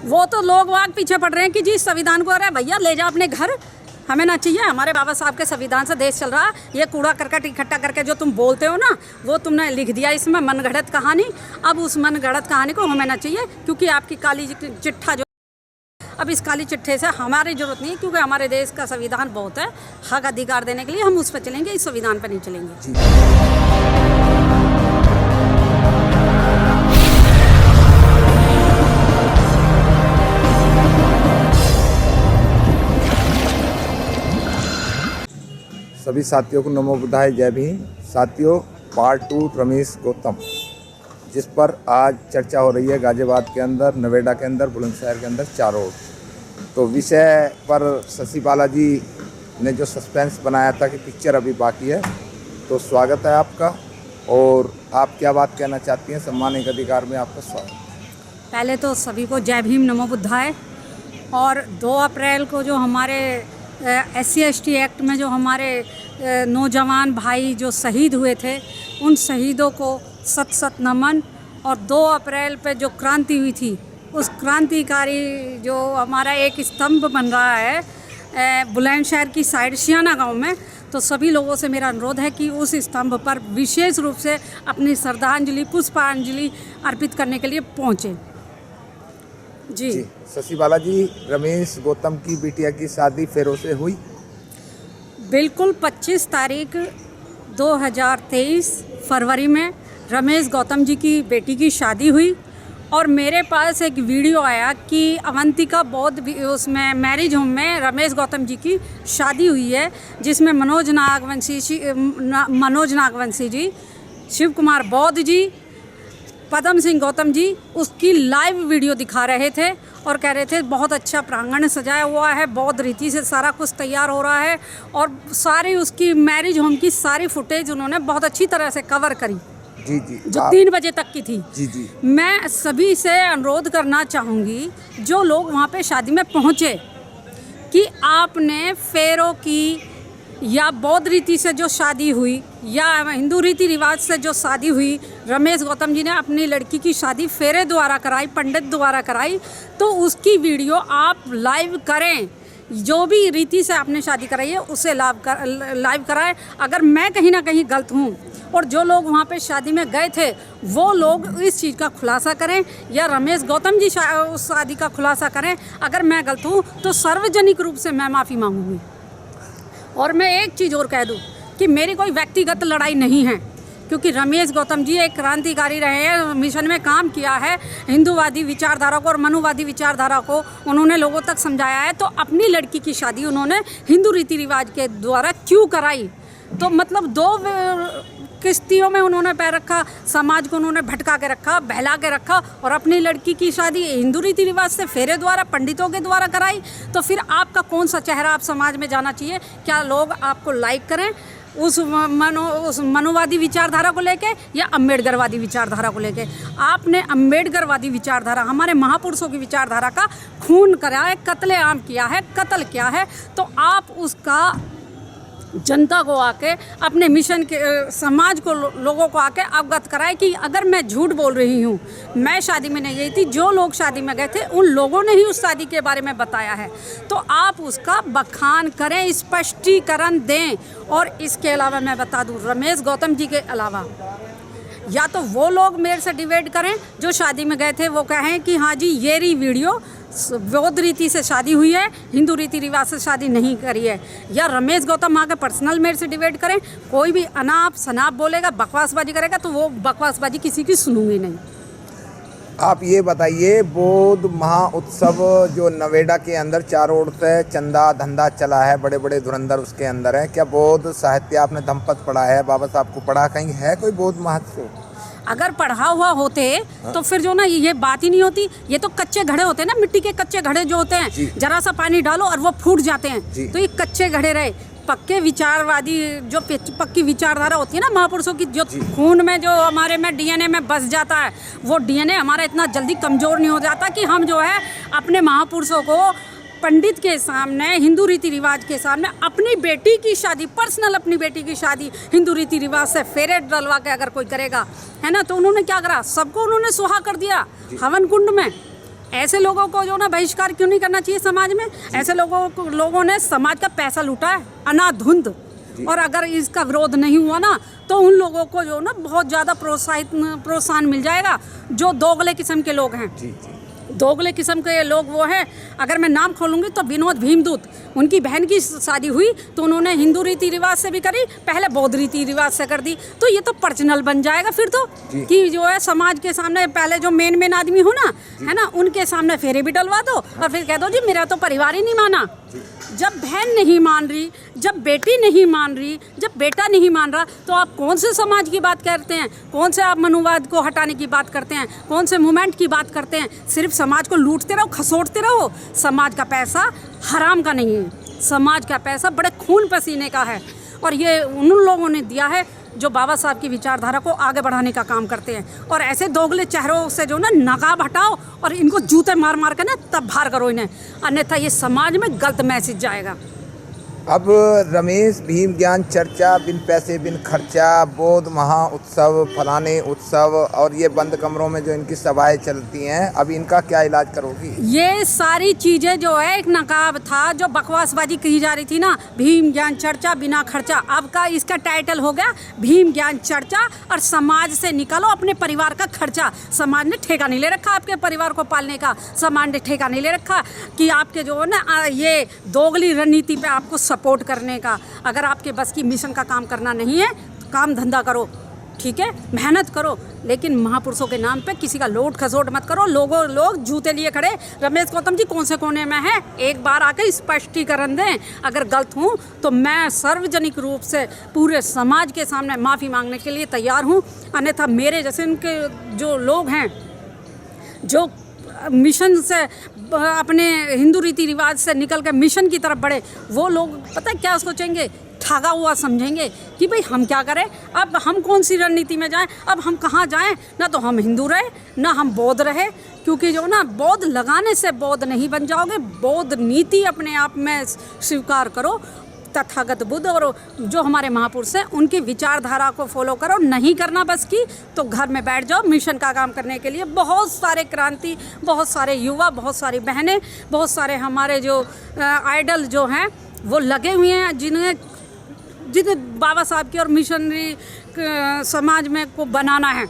वो तो लोग वाग पीछे पड़ रहे हैं कि जी संविधान को, अरे भैया ले जाओ अपने घर, हमें ना चाहिए। हमारे बाबा साहब के संविधान से देश चल रहा है। ये कूड़ा करकट इकट्ठा करके जो तुम बोलते हो ना, वो तुमने लिख दिया इसमें मनगढ़ंत कहानी। अब उस मनगढ़ंत कहानी को हमें ना चाहिए, क्योंकि आपकी काली चिट्ठा जो, अब इस काली चिट्ठे से हमारी जरूरत नहीं है, क्योंकि हमारे देश का संविधान बहुत है। हक अधिकार देने के लिए हम उस पर चलेंगे, इस संविधान पर नहीं चलेंगे। सभी साथियों को नमो बुद्धाय, जय भीम। साथियों, पार्ट 2 रमेश गौतम, जिस पर आज चर्चा हो रही है गाजियाबाद के अंदर, नवेड़ा के अंदर, बुलंदशहर के अंदर, चारों ओर। तो विषय पर शशि बालाजी ने जो सस्पेंस बनाया था कि पिक्चर अभी बाकी है, तो स्वागत है आपका। और आप क्या बात कहना चाहती हैं? सम्मान एक अधिकार में आपका स्वागत। पहले तो सभी को जय भीम, नमो बुद्धाय। और 2 अप्रैल को जो हमारे SC/ST एक्ट में जो हमारे नौजवान भाई जो शहीद हुए थे, उन शहीदों को सत सत नमन। और 2 अप्रैल पे जो क्रांति हुई थी, उस क्रांतिकारी जो हमारा एक स्तंभ बन रहा है बुलंदशहर की साइड सियाना गांव में, तो सभी लोगों से मेरा अनुरोध है कि उस स्तंभ पर विशेष रूप से अपनी श्रद्धांजलि, पुष्पांजलि अर्पित करने के लिए पहुँचे। जी शशि बालाजी, रमेश गौतम की बिटिया की शादी फेरों से हुई? बिल्कुल 25 तारीख 2023 फरवरी में रमेश गौतम जी की बेटी की शादी हुई। और मेरे पास एक वीडियो आया कि अवंतिका बौद्ध उसमें मैरिज होम में रमेश गौतम जी की शादी हुई है, जिसमें मनोज नागवंशी जी, शिव कुमार बौद्ध जी, पदम सिंह गौतम जी उसकी लाइव वीडियो दिखा रहे थे और कह रहे थे बहुत अच्छा प्रांगण सजाया हुआ है, बौद्ध रीति से सारा कुछ तैयार हो रहा है। और सारी उसकी मैरिज होम की सारी फुटेज उन्होंने बहुत अच्छी तरह से कवर करी। जी, जो 3 बजे तक की थी। जी। मैं सभी से अनुरोध करना चाहूँगी, जो लोग वहाँ पे शादी में पहुँचे, कि आपने फेरों की या बौद्ध रीति से जो शादी हुई या हिंदू रीति रिवाज से जो शादी हुई, रमेश गौतम जी ने अपनी लड़की की शादी फेरे द्वारा कराई, पंडित द्वारा कराई, तो उसकी वीडियो आप लाइव करें। जो भी रीति से आपने शादी कराई है उसे लाइव कराएं। अगर मैं कहीं ना कहीं गलत हूँ और जो लोग वहाँ पे शादी में गए थे वो लोग इस चीज़ का खुलासा करें, या रमेश गौतम जी उस शादी का खुलासा करें। अगर मैं गलत हूँ तो सार्वजनिक रूप से मैं माफ़ी मांगूंगी। और मैं एक चीज़ और कह दूं कि मेरी कोई व्यक्तिगत लड़ाई नहीं है, क्योंकि रमेश गौतम जी एक क्रांतिकारी रहे हैं, मिशन में काम किया है, हिंदूवादी विचारधारा को और मनुवादी विचारधारा को उन्होंने लोगों तक समझाया है। तो अपनी लड़की की शादी उन्होंने हिंदू रीति रिवाज के द्वारा क्यों कराई? तो मतलब 2 किश्तियों में उन्होंने पैर रखा, समाज को उन्होंने भटका के रखा, बहला के रखा, और अपनी लड़की की शादी हिंदू रीति रिवाज से फेरे द्वारा, पंडितों के द्वारा कराई। तो फिर आपका कौन सा चेहरा आप समाज में जाना चाहिए? क्या लोग आपको लाइक करें उस मनुवादी विचारधारा को लेके या अम्बेडकरवादी विचारधारा को लेके? आपने अम्बेडकरवादी विचारधारा, हमारे महापुरुषों की विचारधारा का खून करा है, कत्लेआम किया है, कत्ल किया है। तो आप उसका जनता को आके, अपने मिशन के समाज को, लोगों को आके अवगत कराए कि अगर मैं झूठ बोल रही हूँ, मैं शादी में नहीं गई थी, जो लोग शादी में गए थे उन लोगों ने ही उस शादी के बारे में बताया है। तो आप उसका बखान करें, स्पष्टीकरण दें। और इसके अलावा मैं बता दूँ, रमेश गौतम जी के अलावा या तो वो लोग मेरे से डिबेट करें जो शादी में गए थे, वो कहें कि हाँ जी ये रही वीडियो, बौद्ध रीति से शादी हुई है, हिंदू रीति रिवाज से शादी नहीं करी है। या रमेश गौतम आके पर्सनल मेरे से डिबेट करें। कोई भी अनाप शनाप बोलेगा, बकवासबाजी करेगा, तो वो बकवासबाजी किसी की सुनूंगी नहीं। आप ये बताइए, बौद्ध महाउत्सव जो नवेड़ा के अंदर चारों ओर से चंदा धंधा चला है, बड़े बड़े धुरंधर उसके अंदर है, क्या बौद्ध साहित्य आपने धम्पत पढ़ा है, बाबा साहब को पढ़ा, कहीं है कोई बौद्ध महोत्सव? अगर पढ़ा हुआ होते तो फिर जो ना ये बात ही नहीं होती। ये तो कच्चे घड़े होते हैं ना, मिट्टी के कच्चे घड़े जो होते हैं, जरा सा पानी डालो और वो फूट जाते हैं। तो ये कच्चे घड़े रहे। पक्के विचारवादी, जो पक्की विचारधारा होती है ना महापुरुषों की, जो खून में, जो हमारे में DNA में बस जाता है, वो DNA हमारा इतना जल्दी कमज़ोर नहीं हो जाता कि हम जो है अपने महापुरुषों को पंडित के सामने, हिंदू रीति रिवाज के सामने, अपनी बेटी की शादी, पर्सनल अपनी बेटी की शादी हिंदू रीति रिवाज से फेरे डलवा के अगर कोई करेगा, है ना, तो उन्होंने क्या करा? सबको उन्होंने सुहा कर दिया हवन कुंड में। ऐसे लोगों को जो ना बहिष्कार क्यों नहीं करना चाहिए समाज में? ऐसे लोगों ने समाज का पैसा लूटा है अनाधुंध, और अगर इसका विरोध नहीं हुआ ना तो उन लोगों को जो ना बहुत ज़्यादा प्रोत्साहन मिल जाएगा जो दोगले किस्म के लोग हैं। दोगले किस्म के लोग वो हैं, अगर मैं नाम खोलूँगी तो विनोद भीमदूत, उनकी बहन की शादी हुई तो उन्होंने हिंदू रीति रिवाज से भी करी, पहले बौद्ध रीति रिवाज से कर दी, तो ये तो पर्सनल बन जाएगा फिर तो कि जो है समाज के सामने पहले जो मेन आदमी हो ना, है ना, उनके सामने फेरे भी डलवा दो और फिर कह दो जी मेरा तो परिवार ही नहीं माना। जब बहन नहीं मान रही, जब बेटी नहीं मान रही, जब बेटा नहीं मान रहा, तो आप कौन से समाज की बात करते हैं? कौन से आप मनुवाद को हटाने की बात करते हैं? कौन से मूवमेंट की बात करते हैं? सिर्फ समाज को लूटते रहो, खसोटते रहो। समाज का पैसा हराम का नहीं है, समाज का पैसा बड़े खून पसीने का है, और ये उन लोगों ने दिया है जो बाबा साहब की विचारधारा को आगे बढ़ाने का काम करते हैं। और ऐसे दोगले चेहरों से जो ना नकाब हटाओ और इनको जूते मार मार के ना तब बाहर करो इन्हें, अन्यथा ये समाज में गलत मैसेज जाएगा। अब रमेश भीम ज्ञान चर्चा, बिन पैसे बिन खर्चा, बौद्ध महा उत्सव, फलाने उत्सव, और ये बंद कमरों में जो इनकी सभाएं चलती हैं, अब इनका क्या इलाज करोगी? ये सारी चीज़ें जो है एक नकाब था, जो बकवासबाजी की जा रही थी ना, भीम ज्ञान चर्चा बिना खर्चा, अब का इसका टाइटल हो गया भीम ज्ञान चर्चा, और समाज से निकालो अपने परिवार का खर्चा। समाज ने ठेका नहीं ले रखा आपके परिवार को पालने का, समाज ने ठेका नहीं ले रखा कि आपके जो है ना ये दोगली रणनीति पे आपको सपोर्ट करने का। अगर आपके बस की मिशन का काम करना नहीं है तो काम धंधा करो, ठीक है, मेहनत करो, लेकिन महापुरुषों के नाम पे किसी का लोट खसोट मत करो। लोग जूते लिए खड़े, रमेश गौतम जी कौन से कोने में है, एक बार आके स्पष्टीकरण दें। अगर गलत हूँ तो मैं सार्वजनिक रूप से पूरे समाज के सामने माफ़ी मांगने के लिए तैयार हूँ, अन्यथा मेरे जैसे उनके जो लोग हैं जो मिशन से अपने हिंदू रीति रिवाज से निकल कर मिशन की तरफ बढ़े, वो लोग पता है क्या सोचेंगे, ठगा हुआ समझेंगे कि भाई हम क्या करें, अब हम कौन सी रणनीति में जाएं, अब हम कहाँ जाएं, ना तो हम हिंदू रहे ना हम बौद्ध रहे, क्योंकि जो ना बौद्ध लगाने से बौद्ध नहीं बन जाओगे। बौद्ध नीति अपने आप में स्वीकार करो, तथागत बुद्ध और जो हमारे महापुरुष हैं उनकी विचारधारा को फॉलो करो। नहीं करना बस की तो घर में बैठ जाओ मिशन का काम करने के लिए। बहुत सारे क्रांति, बहुत सारे युवा, बहुत सारी बहनें, बहुत सारे हमारे जो आइडल जो हैं वो लगे हुए हैं, जिन्हें बाबा साहब की और मिशनरी समाज में को बनाना है।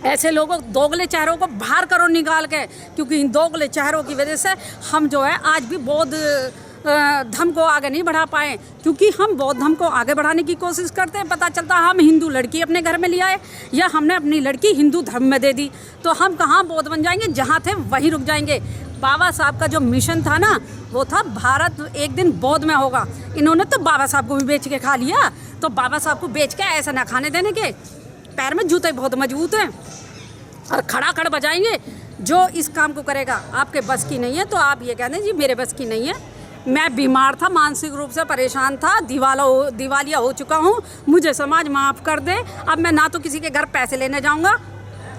ऐसे लोगों दोगले चेहरों को बाहर करो निकाल के, क्योंकि इन दोगले चेहरों की वजह से हम जो है आज भी बौद्ध धर्म को आगे नहीं बढ़ा पाए, क्योंकि हम बौद्ध धर्म को आगे बढ़ाने की कोशिश करते हैं। पता चलता हम हिंदू लड़की अपने घर में ले आए या हमने अपनी लड़की हिंदू धर्म में दे दी, तो हम कहाँ बौद्ध बन जाएंगे, जहाँ थे वहीं रुक जाएंगे। बाबा साहब का जो मिशन था ना, वो था भारत एक दिन बौद्ध में होगा। इन्होंने तो बाबा साहब को भी बेच के खा लिया, तो बाबा साहब को बेच के ऐसा ना खाने देने के। पैर में जूते बहुत मजबूत हैं और खड़ा बजाएंगे। जो इस काम को करेगा आपके बस की नहीं है तो आप ये कह दें जी मेरे बस की नहीं है, मैं बीमार था, मानसिक रूप से परेशान था, दिवालिया हो चुका हूँ, मुझे समाज माफ़ कर दे। अब मैं ना तो किसी के घर पैसे लेने जाऊँगा,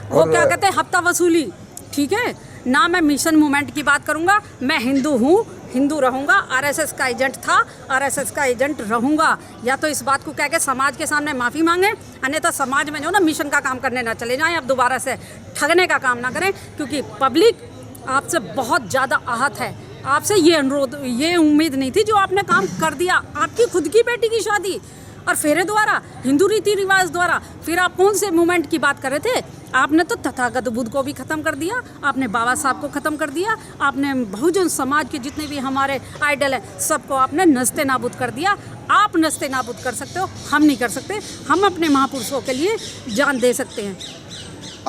वो क्या कहते हैं हफ्ता वसूली, ठीक है, ना मैं मिशन मूवमेंट की बात करूँगा। मैं हिंदू हूँ, हिंदू रहूँगा, आरएसएस का एजेंट था, आरएसएस का एजेंट रहूँगा। या तो इस बात को कह के समाज के सामने माफ़ी मांगे, अन्यथा समाज में जो ना मिशन का काम करने ना चले जाएं। अब दोबारा से ठगने का काम ना करें, क्योंकि पब्लिक आपसे बहुत ज़्यादा आहत है। आपसे ये अनुरोध, ये उम्मीद नहीं थी जो आपने काम कर दिया। आपकी खुद की बेटी की शादी और फेरे द्वारा, हिंदू रीति रिवाज द्वारा। फिर आप कौन से मूवमेंट की बात कर रहे थे? आपने तो तथागत बुद्ध को भी ख़त्म कर दिया, आपने बाबा साहब को ख़त्म कर दिया, आपने बहुजन समाज के जितने भी हमारे आइडल हैं सबको आपने नस्ते नाबूद कर दिया। आप नस्ते नाबूद कर सकते हो, हम नहीं कर सकते। हम अपने महापुरुषों के लिए जान दे सकते हैं।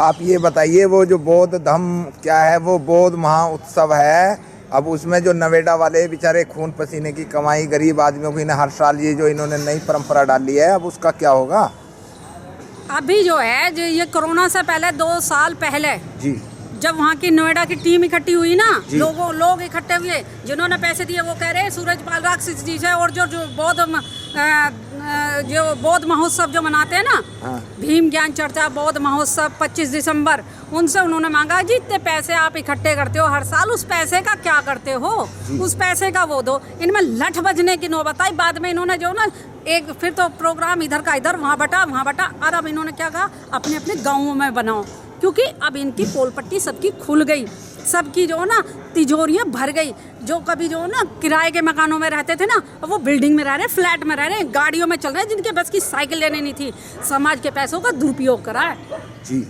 आप ये बताइए, वो जो बौद्ध धर्म क्या है, वो बौद्ध महा उत्सव है, अब उसमें जो नवेड़ा वाले बेचारे खून पसीने की कमाई गरीब आदमियों की हर साल ये जो इन्होंने नई परंपरा डाली है, अब उसका क्या होगा? अभी जो है, जो ये कोरोना से पहले 2 साल पहले जी, जब वहाँ की नोएडा की टीम इकट्ठी हुई ना, लोग इकट्ठे हुए, जिन्होंने पैसे दिए वो कह रहे हैं सूरजपाल राक्षस जी से, और जो बौद्ध महोत्सव जो मनाते हैं ना, भीम ज्ञान चर्चा बौद्ध महोत्सव 25 दिसंबर, उनसे उन्होंने मांगा जी इतने पैसे आप इकट्ठे करते हो हर साल, उस पैसे का क्या करते हो, उस पैसे का वो दो। इनमें लठ बजने की नौबत आई। बाद में इन्होंने जो ना एक फिर तो प्रोग्राम इधर का इधर, वहाँ बटा, और अब इन्होंने क्या कहा, अपने अपने गाँवों में बनाओ, क्योंकि अब इनकी पोल पट्टी सबकी खुल गई। सबकी जो है ना तिजोरियाँ भर गई। जो कभी जो है ना किराए के मकानों में रहते थे ना, अब वो बिल्डिंग में रह रहे हैं, फ्लैट में रह रहे हैं, गाड़ियों में चल रहे हैं, जिनके बस की साइकिल लेने नहीं थी। समाज के पैसों का दुरुपयोग करा है। जी,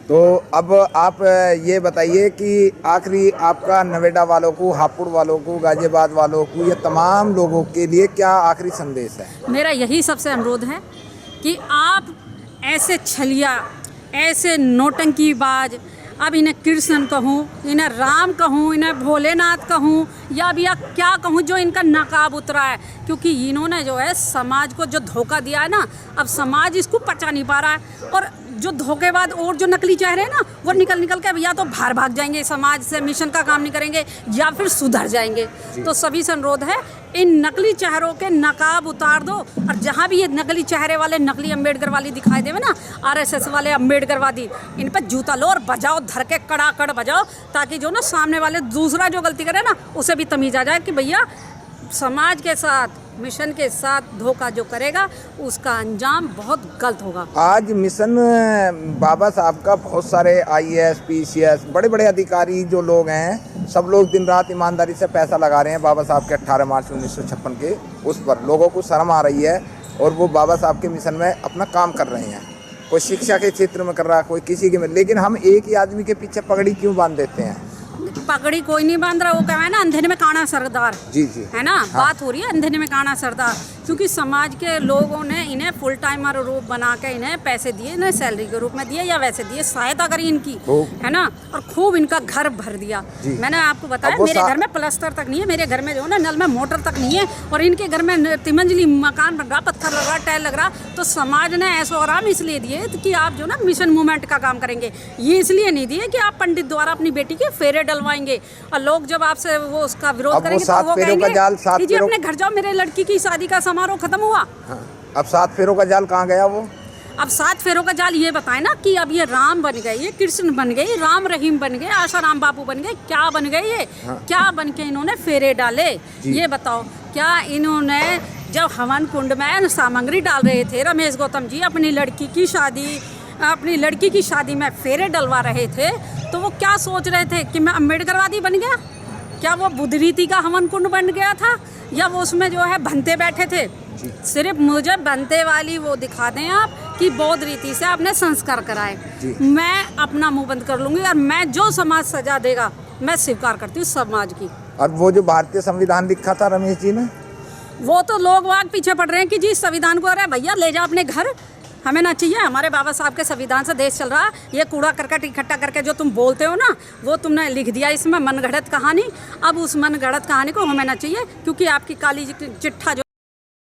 तो अब आप ये बताइए कि आखिरी आपका नवेदा वालों को, हापुड़ वालों को, गाजियाबाद वालों को, ये तमाम लोगों के लिए क्या आखिरी संदेश है? मेरा यही सबसे अनुरोध है कि आप ऐसे छलिया, ऐसे नौटंकीबाज, अब इन्हें कृष्ण कहूँ, इन्हें राम कहूँ, इन्हें भोलेनाथ कहूँ, या भैया क्या कहूँ, जो इनका नकाब उतरा है, क्योंकि इन्होंने जो है समाज को जो धोखा दिया है ना, अब समाज इसको पचा नहीं पा रहा है। और जो धोखेबाज और जो नकली चेहरे हैं ना, वो निकल के या तो बाहर भाग जाएंगे, समाज से मिशन का काम नहीं करेंगे, या फिर सुधर जाएंगे। तो सभी से अनुरोध है, इन नकली चेहरों के नकाब उतार दो, और जहाँ भी ये नकली चेहरे वाले, नकली अम्बेडकर वाली दिखाई देवे ना, RSS वाले अम्बेडकरवादी, इन पर जूता लो और बजाओ, धर के कड़ाकड़ बजाओ, ताकि जो ना सामने वाले दूसरा जो गलती करे ना, उसे भी तमीज आ जाए कि भैया समाज के साथ, मिशन के साथ धोखा जो करेगा उसका अंजाम बहुत गलत होगा। आज मिशन बाबा साहब का बहुत सारे IAS, PCS, बड़े बड़े अधिकारी जो लोग हैं, सब लोग दिन रात ईमानदारी से पैसा लगा रहे हैं बाबा साहब के 18 मार्च 1956 के उस पर। लोगों को शर्म आ रही है और वो बाबा साहब के मिशन में अपना काम कर रहे हैं। कोई शिक्षा के क्षेत्र में कर रहा है, कोई किसी के में, लेकिन हम एक ही आदमी के पीछे पगड़ी क्यों बांध देते हैं? पगड़ी कोई नहीं बांध रहा, वो क्या है ना, अंधेरे में काना सरदार। जी जी, है ना। हाँ। बात हो रही है अंधेरे में काना सरदार, क्योंकि समाज के लोगों ने इन्हें फुल टाइमर रूप बना के इन्हें पैसे दिए, इन्हें सैलरी के रूप में दिए या वैसे दिए, सहायता करी इनकी, है ना, और खूब इनका घर भर दिया। मैंने आपको बताया मेरे घर में प्लास्टर तक नहीं है, मेरे घर में जो है ना नल में मोटर तक नहीं है, और इनके घर में तिमंजली मकान बन रहा, पत्थर लग रहा, टाइल लग रहा। तो समाज ने ऐसो आराम इसलिए दिए कि आप जो ना मिशन मूवमेंट का काम करेंगे, ये इसलिए नहीं दिए कि आप पंडित द्वारा अपनी बेटी के फेरे डलवाएंगे। और लोग जब आपसे वो उसका विरोध करेंगे तो वो कहेंगे कि जी अपने घर जाओ, मेरे लड़की की शादी का समारोह खत्म हुआ। हाँ। अब 7 फेरों का जाल कहाँ गया वो? अब 7 फेरों का जाल ये बताए ना कि अब ये राम बन गए, ये कृष्ण बन गए, राम रहीम बन गए, आशाराम बापू बन गए, क्या बन गए ये? हाँ। क्या बन के इन्होंने फेरे डाले? ये बताओ, क्या इन्होंने जब हवन कुंड में सामग्री डाल रहे थे, रमेश गौतम जी अपनी लड़की की शादी में फेरे डलवा रहे थे, तो वो क्या सोच रहे थे कि मैं अम्बेडकरवादी बन गया? क्या वो बुद्ध रीति का हवन कुंड बन गया था, या वो उसमें जो है भंते बैठे थे? सिर्फ मुझे भंते वाली वो दिखा दें आप कि बौद्ध रीति से आपने संस्कार कराए, मैं अपना मुंह बंद कर लूँगी, और मैं जो समाज सजा देगा मैं स्वीकार करती हूँ समाज की। और वो जो भारतीय संविधान लिखा था रमेश जी ने, वो तो लोग वाग पीछे पड़ रहे हैं कि जी संविधान को, अरे भैया ले जा अपने घर, हमें ना चाहिए, हमारे बाबा साहब के संविधान से देश चल रहा है। ये कूड़ा करकट इकट्ठा करके जो तुम बोलते हो ना, वो तुमने लिख दिया इसमें मनगढ़ंत कहानी। अब उस मनगढ़ंत कहानी को हमें ना चाहिए, क्योंकि आपकी काली चिट्ठा जो,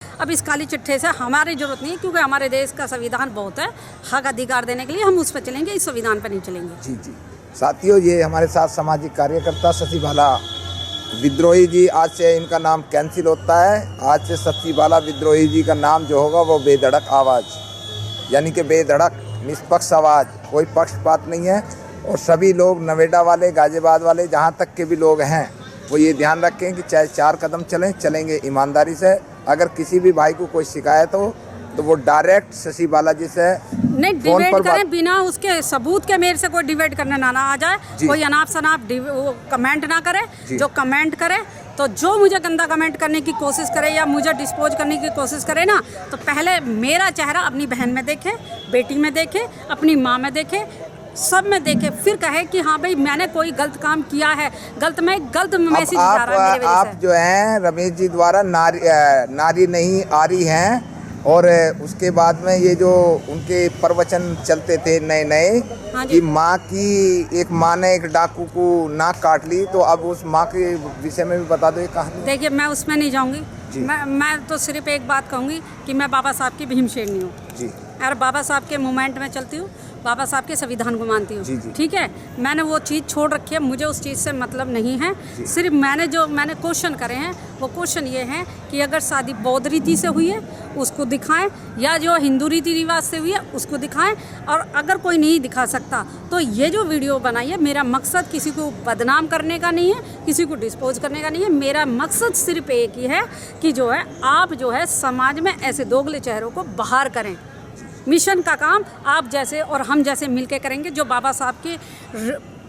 अब इस काली चिट्ठे से हमारी जरूरत नहीं है, क्योंकि हमारे देश का संविधान बहुत है, हक अधिकार देने के लिए हम उस पर चलेंगे, इस संविधान पर नहीं चलेंगे। जी जी साथियों, ये हमारे साथ सामाजिक कार्यकर्ता शशिबाला विद्रोही जी, आज से इनका नाम कैंसिल होता है। आज से शशिबाला विद्रोही जी का नाम जो होगा वो बेधड़क आवाज़, यानी कि बेधड़क निष्पक्ष आवाज़, कोई पक्षपात नहीं है। और सभी लोग नवेदा वाले, गाजियाबाद वाले, जहाँ तक के भी लोग हैं, वो ये ध्यान रखें कि चाहे 4 कदम चलेंगे ईमानदारी से। अगर किसी भी भाई को कोई शिकायत हो तो वो डायरेक्ट शशिबाला जी से नहीं डिबेट करें, बिना उसके सबूत के मेरे से कोई डिबेट करने ना आ जाए, कोई अनाप शनाप वो कमेंट ना करे। जो कमेंट करे, तो जो मुझे गंदा कमेंट करने की कोशिश करे या मुझे डिस्पोज करने की कोशिश करे ना, तो पहले मेरा चेहरा अपनी बहन में देखे, बेटी में देखे, अपनी माँ में देखे, सब में देखे, फिर कहे कि हाँ भाई मैंने कोई गलत काम किया है, गलत मैसेज जा रहा है मेरे वजह से। आप जो हैं रमेश जी द्वारा नारी नहीं आरी हैं, और उसके बाद में ये जो उनके प्रवचन चलते थे नए कि माँ की, एक माँ ने एक डाकू को नाक काट ली, तो अब उस माँ के विषय में भी बता दो ये कहानी। देखिए मैं उसमें नहीं जाऊँगी, मैं तो सिर्फ एक बात कहूँगी कि मैं बाबा साहब की भीमसेनी हूँ जी, और बाबा साहब के मूवमेंट में चलती हूँ, बाबा साहब के संविधान को मानती हूँ। ठीक है, मैंने वो चीज़ छोड़ रखी है, मुझे उस चीज़ से मतलब नहीं है। सिर्फ मैंने क्वेश्चन करे हैं, वो क्वेश्चन ये हैं कि अगर शादी बौद्ध रीति से हुई है उसको दिखाएं, या जो हिंदू रीति रिवाज से हुई है उसको दिखाएं। और अगर कोई नहीं दिखा सकता तो ये जो वीडियो बनाई है, मेरा मकसद किसी को बदनाम करने का नहीं है, किसी को डिस्पोज करने का नहीं है। मेरा मकसद सिर्फ एक ही है कि जो है आप जो है समाज में ऐसे दोगले चेहरों को बाहर करें। मिशन का काम आप जैसे और हम जैसे मिलके करेंगे, जो बाबा साहब के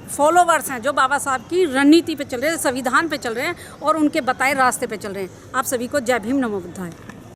फॉलोवर्स हैं, जो बाबा साहब की रणनीति पे चल रहे हैं, संविधान पे चल रहे हैं और उनके बताए रास्ते पे चल रहे हैं। आप सभी को जय भीम, नमो बुद्धाय।